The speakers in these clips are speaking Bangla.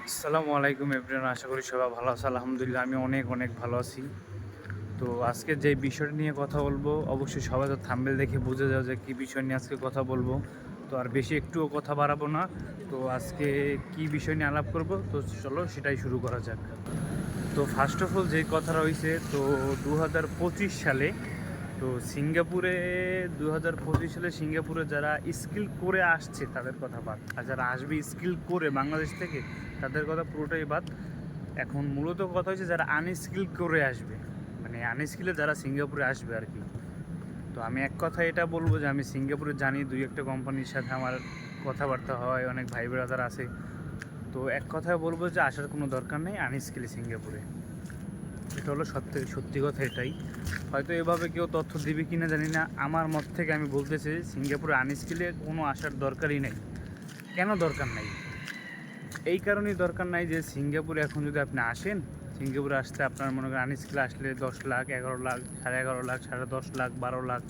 আসসালামু আলাইকুম এভরিওয়ান, আশা করি সবাই ভালো আছে। আলহামদুলিল্লাহ আমি অনেক অনেক ভালো আছি। তো আজকে যে বিষয়টা নিয়ে কথা বলবো, অবশ্যই সবাই তো থাম্বনেল দেখে বুঝে যাও যে কী বিষয় নিয়ে আজকে কথা বলবো। তো আর বেশি একটুও কথা বাড়াবো না। তো আজকে কী বিষয় নিয়ে আলাপ করব, তো চলো সেটাই শুরু করা যাক। তো ফার্স্ট অফ অল যেই কথাটা হয়েছে, তো 2025 সালে তো সিঙ্গাপুরে 2025 সালে সিঙ্গাপুরে যারা স্কিল করে আসছে তাদের কথা বাদ, আর যারা আসবে স্কিল করে বাংলাদেশ থেকে তাদের কথা পুরোটাই বাদ। এখন মূলত কথা হচ্ছে যারা আনস্কিল করে আসবে, মানে আনস্কিলে যারা সিঙ্গাপুরে আসবে আর কি। তো আমি এক কথা এটা বলবো যে আমি সিঙ্গাপুরে জানি, দুই একটা কোম্পানির সাথে আমার কথাবার্তা হয়, অনেক ভাই ব্রাদার আছে। তো এক কথায় বলবো যে আসার কোনো দরকার নেই আনস্কিলে সিঙ্গাপুরে। এটা হলো সত্যি সত্যি কথা এটাই। হয়তো এভাবে কেউ তথ্য দিবে কি না জানি না, আমার মত থেকে আমি বলতেছি সিঙ্গাপুরে আনস্কিলে কোনো আসার দরকারই নেই। কেন দরকার নাই? এই কারণেই দরকার নাই যে সিঙ্গাপুরে এখন যদি আপনি আসেন, সিঙ্গাপুরে আসতে আপনার মনে করেন আনস্কিলে আসলে 10 লাখ, 11 লাখ, 11.5 লাখ, 10.5 লাখ, 12 লাখ,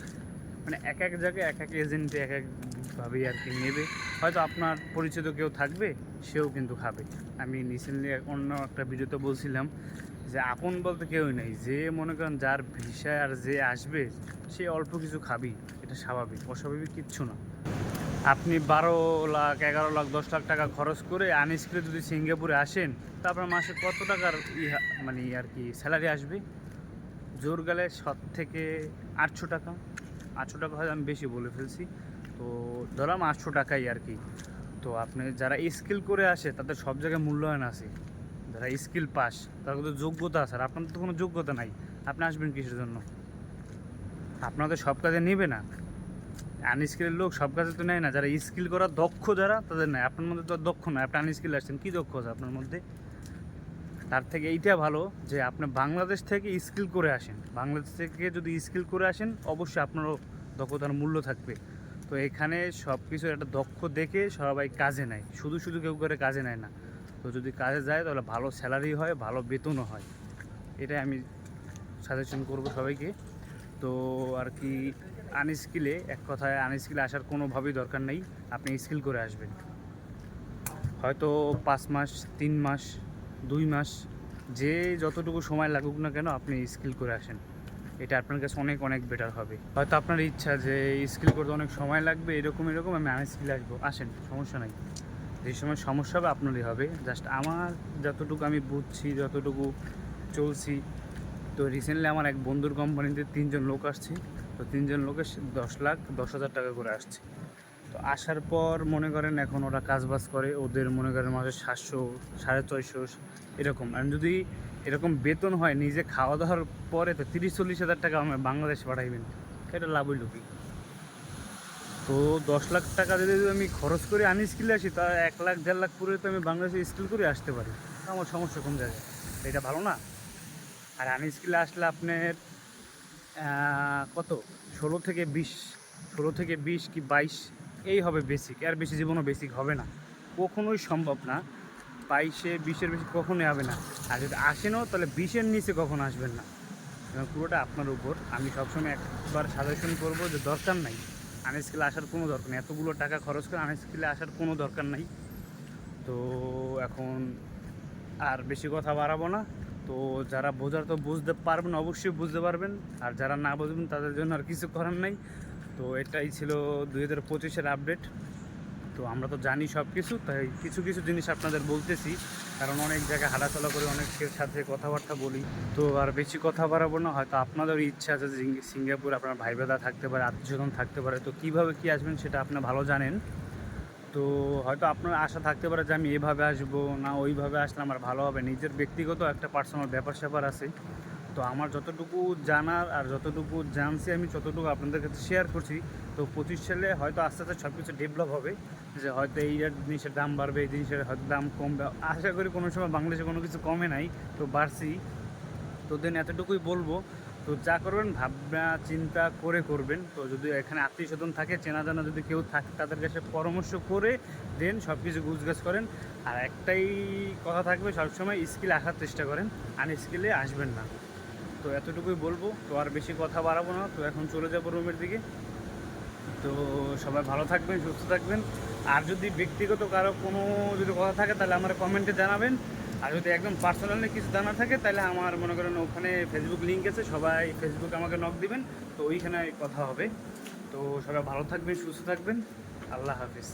মানে এক এক জায়গায় এক এক এজেন্টে এক একভাবেই আর কি নেবে। হয়তো আপনার পরিচিত কেউ থাকবে, সেও কিন্তু খাবে। আমি রিসেন্টলি অন্য একটা ভিডিওতে বলছিলাম যে আপন বলতে কেউই নেই, যে মনে করেন যার ভিসায় আর যে আসবে সে অল্প কিছু খাবেই। এটা স্বাভাবিক, অস্বাভাবিক কিচ্ছু না। আপনি 12 লাখ, 11 লাখ, 10 লাখ টাকা খরচ করে আনস্কিলে যদি সিঙ্গাপুরে আসেন, তারপর মাসে কত টাকার মানে আর কি স্যালারি আসবে? জোর গেলে 7 থেকে 800 টাকা। 800 টাকা হয়তো আমি বেশি বলে ফেলছি। তো ধরলাম 800 টাকাই আর কি। তো আপনি যারা স্কিল করে আসে তাদের সব জায়গায় মূল্যায়ন আছে। যারা স্কিল পাস তাদের তো যোগ্যতা আছে, আর আপনার তো কোনো যোগ্যতা নাই। আপনি আসবেন কিসের জন্য? আপনাদের সব কাজে নেবে না। আনস্কিলের লোক সব কাজে তো নেয় না। যারা স্কিল করা দক্ষ যারা, তাদের নেয়। আপনার মধ্যে তো দক্ষ না, আপনি আনস্কিল আসছেন, কী দক্ষ আছে আপনার মধ্যে? তার থেকে এইটা ভালো যে আপনি বাংলাদেশ থেকে স্কিল করে আসেন। বাংলাদেশ থেকে যদি স্কিল করে আসেন, অবশ্যই আপনারও দক্ষতার মূল্য থাকবে। তো এখানে সব কিছু একটা দক্ষ দেখে সবাই কাজে নেয়, শুধু শুধু কেউ করে কাজে নেয় না। তো যদি কাজে যায় তাহলে ভালো স্যালারি হয়, ভালো বেতনও হয়। এটাই আমি সাজেশন করব সবাইকে। তো আর কি, আনস্কিলে এক কথায় আনস্কিলে আসার কোনোভাবেই দরকার নেই। আপনি স্কিল করে আসবেন, হয়তো 5 মাস, 3 মাস, 2 মাস, যে যতটুকু সময় লাগুক না কেন আপনি স্কিল করে আসেন। এটা আপনার কাছে অনেক অনেক বেটার হবে। হয়তো আপনার ইচ্ছা যে স্কিল করতে অনেক সময় লাগবে, এরকম এরকম, আমি আনস্কিল আসবো, আসেন, সমস্যা নাই। যে সময় সমস্যা হবে আপনারই হবে। জাস্ট আমার যতটুকু আমি বুঝছি, যতটুকু চলছি, তো রিসেন্টলি আমার এক বন্ধুর কোম্পানিতে 3জন লোক আসছে। তো 3জন লোকের 10 লাখ 10,000 টাকা করে আসছে। তো আসার পর মনে করেন এখন ওরা কাজবাজ করে, ওদের মনে করেন মাসে 700, 650 এরকম। আর যদি এরকম বেতন হয় নিজে খাওয়া দাওয়ার পরে, তো 30-40 হাজার টাকা আমার বাংলাদেশে পাঠাইবেন। এটা লাভ হইল কি? তো 10 লাখ টাকা যদি আমি খরচ করে আনস্কিলে আসি, তা 1 লাখ 1.5 লাখ পুরো তো আমি বাংলাদেশে স্কিল করে আসতে পারি। আমার সমস্যা কোন জায়গায়? এটা ভালো না? আর আনস্কিলে আসলে আপনার কত, 16 থেকে 20, 16 থেকে 20 কি 22 এই হবে বেসিক। আর বেশি জীবনও বেসিক হবে না, কখনোই সম্ভব না। 22-20-এর বেশি কখনোই হবে না। আর যদি আসেনও তাহলে 20-এর নিচে কখনো আসবেন না। এবং পুরোটা আপনার উপর। আমি সবসময় একবার সাজেশন করবো যে দরকার নাই আনস্কিলে আসার কোনো দরকার নেই, এতগুলো টাকা খরচ করে আনস্কিলে আসার কোনো দরকার নাই। তো এখন আর বেশি কথা বাড়াবো না। তো যারা বোঝার তো বুঝতে পারবেন, অবশ্যই বুঝতে পারবেন। আর যারা না বুঝবেন তাদের জন্য আর কিছু করার নেই। তো এটাই ছিল 2025-এর আপডেট। তো আমরা তো জানি সব কিছু, তাই কিছু কিছু জিনিস আপনাদের বলতেছি, কারণ অনেক জায়গায় হাঁটাচলা করে, অনেকের সাথে কথাবার্তা বলি। তো আর বেশি কথা বাড়াবো না। হয়তো আপনাদেরও ইচ্ছা আছে যে সিঙ্গাপুর আপনার ভাই ব্রাদার থাকতে পারে, আত্মীয়স্বজন থাকতে পারে। তো কীভাবে কী আসবেন সেটা আপনি ভালো জানেন। তো হয়তো আপনার আশা থাকতে পারে যে আমি এভাবে আসবো না ওইভাবে আসলে আমার ভালো হবে। নিজের ব্যক্তিগত একটা পার্সোনাল ব্যাপার স্যাপার আছে। তো আমার যতটুকু জানার আর যতটুকু জানছি আমি ততটুকু আপনাদের কাছে শেয়ার করছি। তো 25 সালে হয়তো আস্তে আস্তে সব কিছু ডেভেলপ হবে, যে হয়তো এই জিনিসের দাম বাড়বে, এই জিনিসের হয়তো দাম কমবে। আশা করি কোনো সময় বাংলাদেশে কোনো কিছু কমে নাই, তো বাড়ছি। তো দেন এতটুকুই বলবো। তো যা করবেন ভাবনা চিন্তা করে করবেন। তো যদি এখানে আত্মীয় স্বজন থাকে, চেনা জানা যদি কেউ থাকে, তাদের কাছে পরামর্শ করে দেন সব কিছু গুছগাছ করেন। আর একটাই কথা থাকবে, সবসময় স্কিল আসার চেষ্টা করেন, আনস্কিলে আসবেন না। তো এতটুকুই বলবো। তো আর বেশি কথা বাড়াবো না। তো এখন চলে যাবো রুমের দিকে। তো সবাই ভালো থাকবেন, সুস্থ থাকবেন। আর যদি ব্যক্তিগত কারো কোনো যদি কথা থাকে তাহলে আমার কমেন্টে জানাবেন। আর যদি একদম পার্সোনালি কিছু জানার থাকে তাহলে আমার মনে করেন ওখানে ফেসবুক লিঙ্ক আছে, সবাই ফেসবুকে আমাকে নক দিবেন, তো ওইখানে কথা হবে। তো সবাই ভালো থাকবেন, সুস্থ থাকবেন। আল্লাহ হাফিজ।